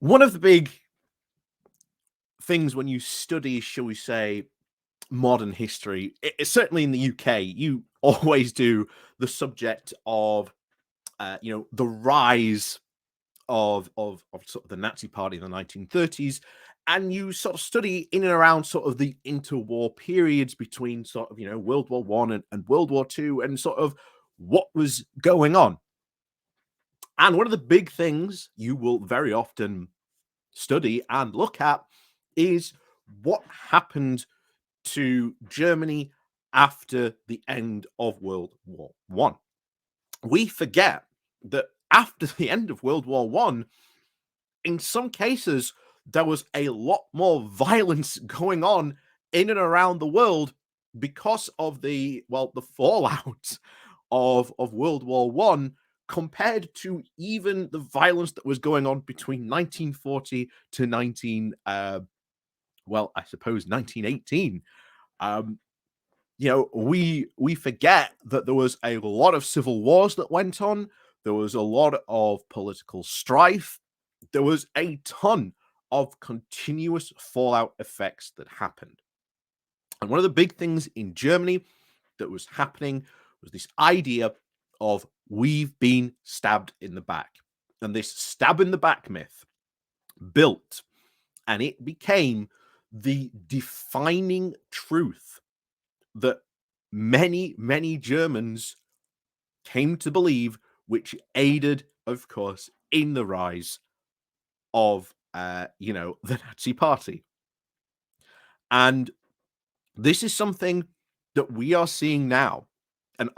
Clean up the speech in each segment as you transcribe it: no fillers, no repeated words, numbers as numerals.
One of the big things when you study, shall we say, modern history, certainly in the UK, you always do the subject of, the rise of sort of the Nazi Party in the 1930s, and you sort of study in and around sort of the interwar periods between sort of World War One and World War Two, and sort of what was going on. And one of the big things you will very often study and look at is what happened to Germany after the end of World War One. We forget that after the end of World War One, in some cases, there was a lot more violence going on in and around the world because of the fallout of World War One, compared to even the violence that was going on between 1940 to 1918. We forget that there was a lot of civil wars that went on. There was a lot of political strife. There was a ton of continuous fallout effects that happened. And one of the big things in Germany that was happening was this idea of we've been stabbed in the back. And this stab in the back myth built, and it became the defining truth that many, many Germans came to believe, which aided, of course, in the rise of, the Nazi Party. And this is something that we are seeing now. And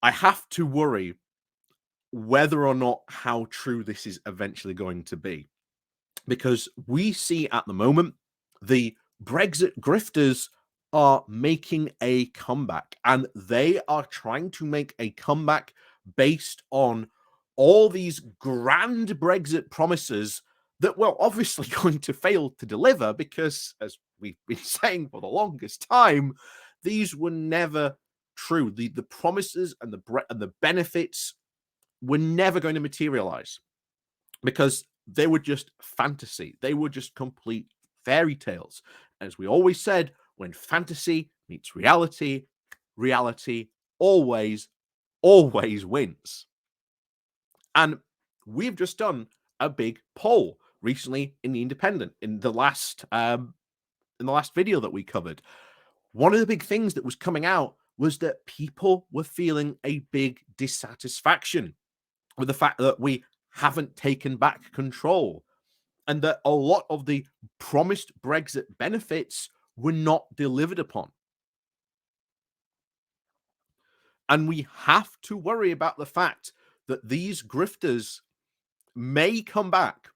I have to worry whether or not how true this is eventually going to be, because we see at the moment the Brexit grifters are making a comeback, and they are trying to make a comeback based on all these grand Brexit promises that we're obviously going to fail to deliver, because, as we've been saying for the longest time, these were never true. The promises and the benefits were never going to materialize, because they were just fantasy. They were just complete fairy tales. As we always said, when fantasy meets reality, reality always wins. And we've just done a big poll recently in the Independent in the last video that we covered. One of the big things that was coming out was that people were feeling a big dissatisfaction with the fact that we haven't taken back control, and that a lot of the promised Brexit benefits were not delivered upon. And we have to worry about the fact that these grifters may come back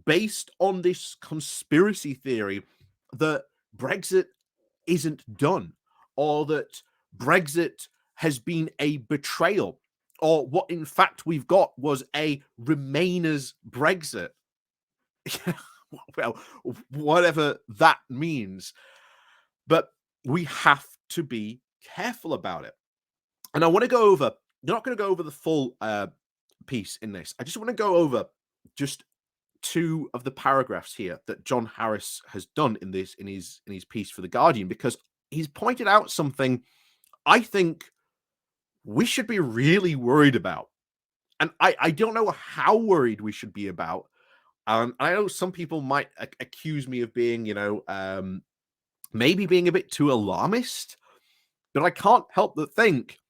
based on this conspiracy theory that Brexit isn't done, or that Brexit has been a betrayal, or what in fact we've got was a Remainers Brexit. Well, whatever that means. But we have to be careful about it. And I want to go over, you're not going to go over the full piece in this. I just want to go over just two of the paragraphs here that John Harris has done in his piece for The Guardian, because he's pointed out something I think we should be really worried about. And I don't know how worried we should be about. I know some people might accuse me of being, maybe being a bit too alarmist, but I can't help but think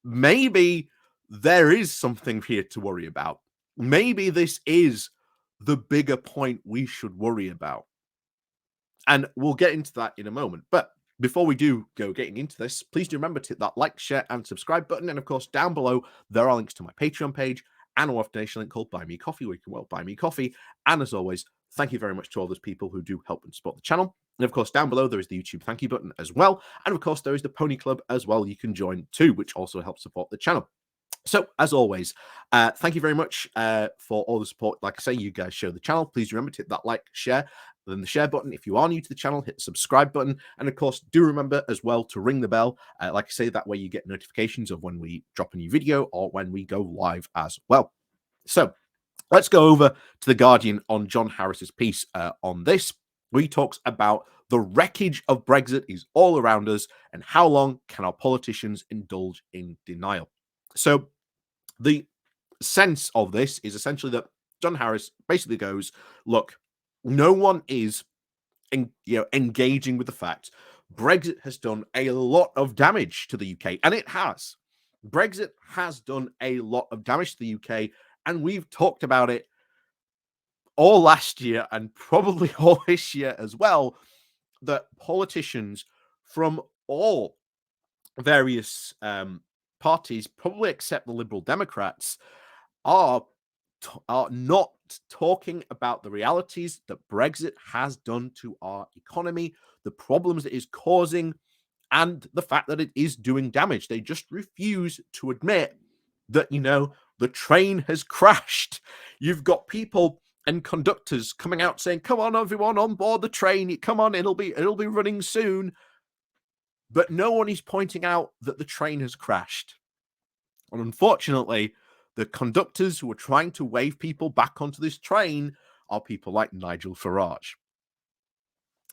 maybe there is something here to worry about. Maybe this is the bigger point we should worry about. And we'll get into that in a moment. But before we do go getting into this, please do remember to hit that like, share, and subscribe button. And of course, down below, there are links to my Patreon page and a one-off donation link called Buy Me Coffee, where you can buy me coffee. And as always, thank you very much to all those people who do help and support the channel. And of course, down below, there is the YouTube thank you button as well. And of course, there is the Pony Club as well. You can join too, which also helps support the channel. So, as always, thank you very much for all the support. Like I say, you guys show the channel. Please remember to hit that like, share, then the share button. If you are new to the channel, hit the subscribe button. And of course, do remember as well to ring the bell. Like I say, that way you get notifications of when we drop a new video or when we go live as well. So, Let's go over to The Guardian on John Harris's piece on this, where he talks about the wreckage of Brexit is all around us and how long can our politicians indulge in denial. So the sense of this is essentially that John Harris basically goes, look, no one is engaging with the fact Brexit has done a lot of damage to the UK, and it has. Brexit has done a lot of damage to the UK, and we've talked about it all last year and probably all this year as well, that politicians from all various parties, probably except the Liberal Democrats, are not talking about the realities that Brexit has done to our economy, the problems it is causing, and the fact that it is doing damage. They just refuse to admit that, the train has crashed. You've got people and conductors coming out saying, come on, everyone, on board the train. Come on, it'll be running soon. But no one is pointing out that the train has crashed. And unfortunately, the conductors who are trying to wave people back onto this train are people like Nigel Farage.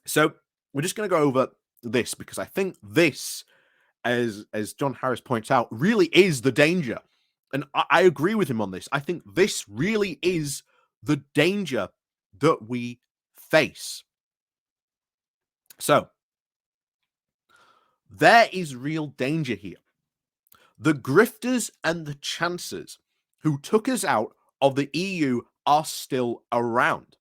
So we're just going to go over this because I think this, as John Harris points out, really is the danger. And I agree with him on this. I think this really is the danger that we face. So there is real danger here. The grifters and the chancers who took us out of the EU are still around.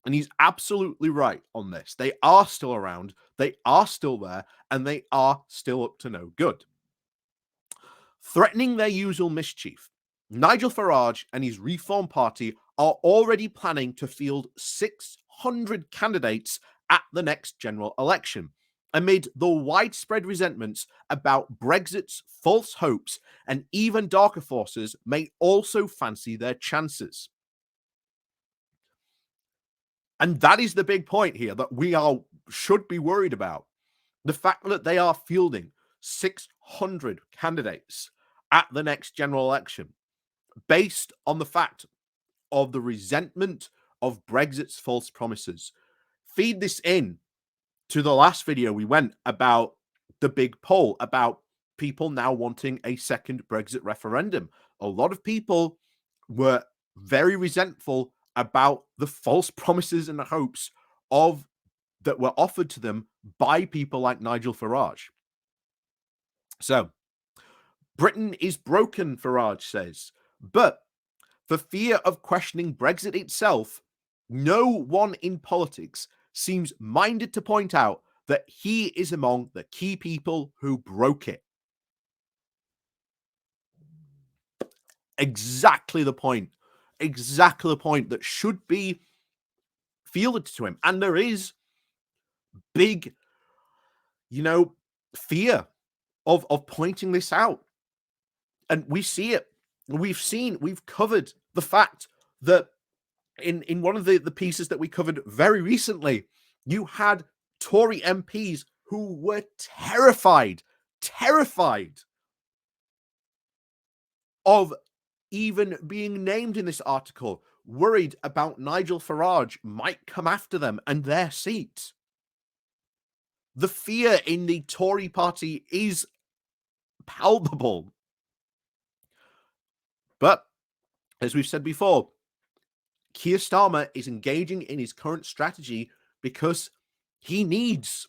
And he's absolutely right on this. They are still around, they are still there, and they are still up to no good. Threatening their usual mischief, Nigel Farage and his Reform Party are already planning to field 600 candidates at the next general election, amid the widespread resentments about Brexit's false hopes, and even darker forces may also fancy their chances. And that is the big point here that we should be worried about. The fact that they are fielding 600 candidates at the next general election based on the fact of the resentment of Brexit's false promises. Feed this in to the last video we went about the big poll about people now wanting a second Brexit referendum. A lot of people were very resentful about the false promises and the hopes that were offered to them by people like Nigel Farage. So, Britain is broken, Farage says, but for fear of questioning Brexit itself, no one in politics seems minded to point out that he is among the key people who broke it. Exactly the point. Exactly the point that should be fielded to him. And there is big, fear of pointing this out. And we see it. We've covered the fact that in one of the pieces that we covered very recently, you had Tory MPs who were terrified of even being named in this article, worried about Nigel Farage might come after them and their seats. The fear in the Tory party is palpable. But as we've said before, Keir Starmer is engaging in his current strategy because he needs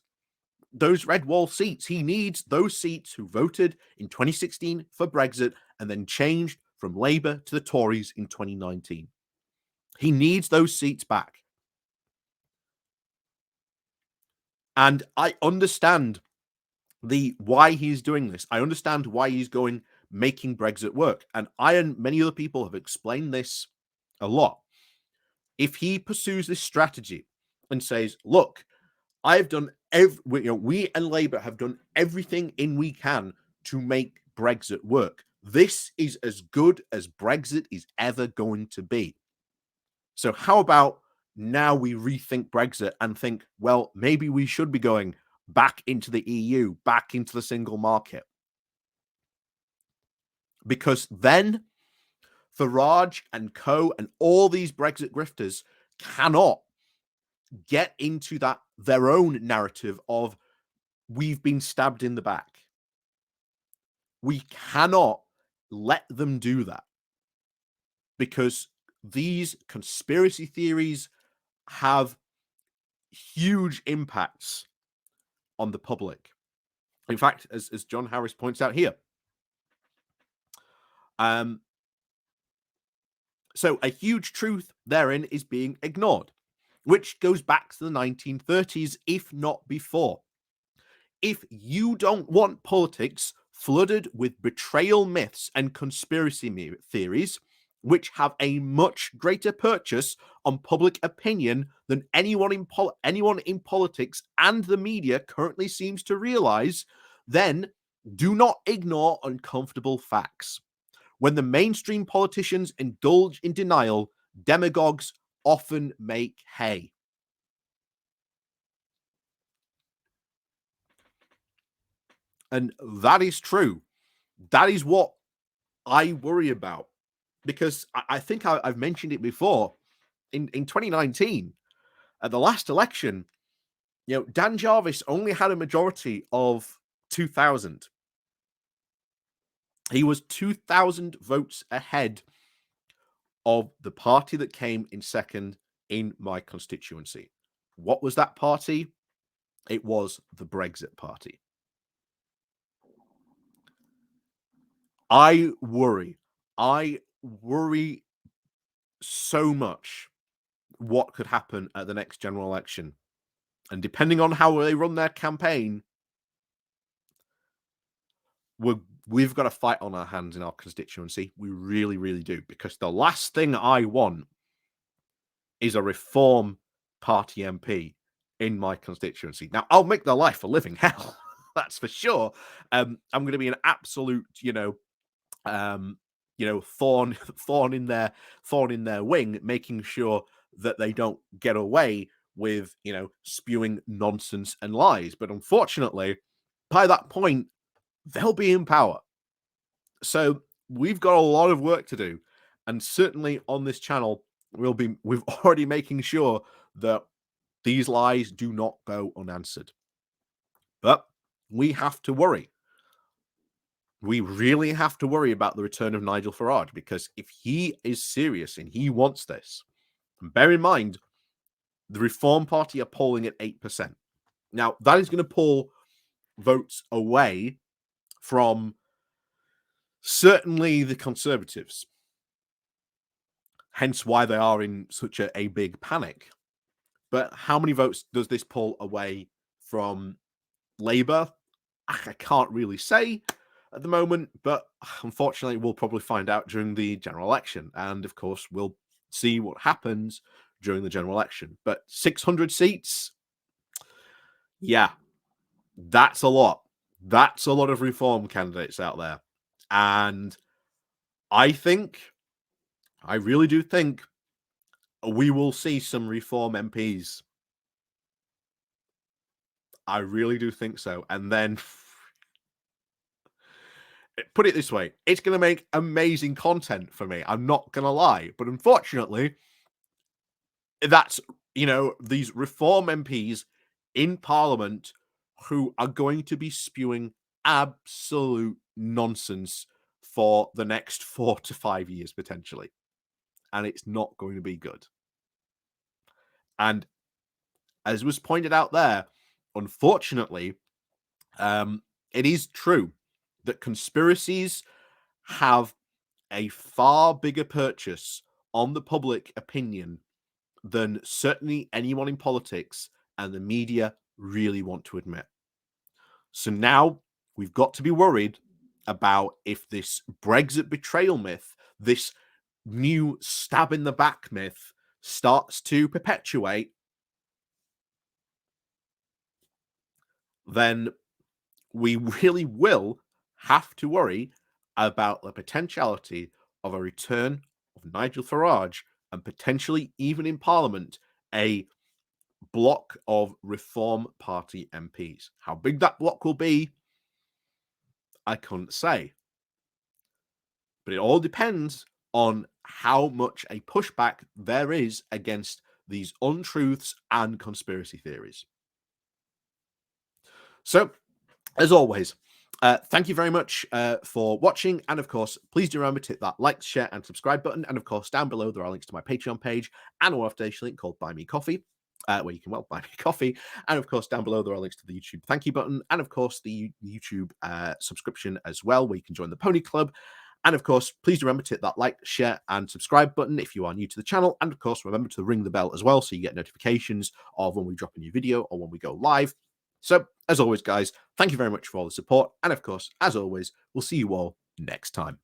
those red wall seats. He needs those seats who voted in 2016 for Brexit and then changed from Labour to the Tories in 2019. He needs those seats back. And I understand why he's doing this. I understand why he's making Brexit work. And I and many other people have explained this a lot. If he pursues this strategy and says, look, I've done we and Labour have done everything we can to make Brexit work. This is as good as Brexit is ever going to be. So how about now we rethink Brexit and think, well, maybe we should be going back into the EU, back into the single market. Because then Farage and co and all these Brexit grifters cannot get into that their own narrative of we've been stabbed in the back. We cannot let them do that because these conspiracy theories have huge impacts on the public. In fact, as John Harris points out here, so a huge truth therein is being ignored, which goes back to the 1930s, if not before. If you don't want politics flooded with betrayal myths and conspiracy theories, which have a much greater purchase on public opinion than anyone in politics and the media currently seems to realize, then do not ignore uncomfortable facts. When the mainstream politicians indulge in denial, demagogues often make hay. And that is true. That is what I worry about, because I think I've mentioned it before. In 2019, at the last election, Dan Jarvis only had a majority of 2,000. He was 2,000 votes ahead of the party that came in second in my constituency. What was that party? It was the Brexit Party. I worry so much what could happen at the next general election. And depending on how they run their campaign, we've got a fight on our hands in our constituency. We really, really do. Because the last thing I want is a Reform Party MP in my constituency. Now, I'll make their life a living hell. That's for sure. I'm going to be an absolute, thorn in their wing, making sure that they don't get away with, spewing nonsense and lies. But unfortunately, by that point, they'll be in power. So we've got a lot of work to do. And certainly on this channel, we've already making sure that these lies do not go unanswered. But we have to worry. We really have to worry about the return of Nigel Farage, because if he is serious and he wants this, and bear in mind, the Reform Party are polling at 8%. Now, that is going to pull votes away from certainly the Conservatives, hence why they are in such a big panic. But how many votes does this pull away from Labour? I can't really say at the moment, but unfortunately, we'll probably find out during the general election. And of course, we'll see what happens during the general election. But 600 seats, yeah, that's a lot. That's a lot of Reform candidates out there. And I really do think we will see some Reform MPs. I really do think so. And then put it this way, it's going to make amazing content for me. I'm not going to lie. But unfortunately, that's, these Reform MPs in Parliament who are going to be spewing absolute nonsense for the next 4 to 5 years, potentially. And it's not going to be good. And as was pointed out there, unfortunately, it is true that conspiracies have a far bigger purchase on the public opinion than certainly anyone in politics and the media really want to admit. So now we've got to be worried about if this Brexit betrayal myth, this new stab in the back myth, starts to perpetuate, then we really will have to worry about the potentiality of a return of Nigel Farage and potentially even in Parliament a block of Reform Party MPs. How big that block will be, I couldn't say. But it all depends on how much a pushback there is against these untruths and conspiracy theories. So, as always, thank you very much for watching. And of course, please do remember to hit that like, share, and subscribe button. And of course, down below, there are links to my Patreon page and a one-off link called Buy Me Coffee, where you can, well, buy me coffee. And of course, down below, there are links to the YouTube thank you button. And of course, the YouTube subscription as well, where you can join the Pony Club. And of course, please do remember to hit that like, share, and subscribe button if you are new to the channel. And of course, remember to ring the bell as well so you get notifications of when we drop a new video or when we go live. So, as always, guys, thank you very much for all the support. And of course, as always, we'll see you all next time.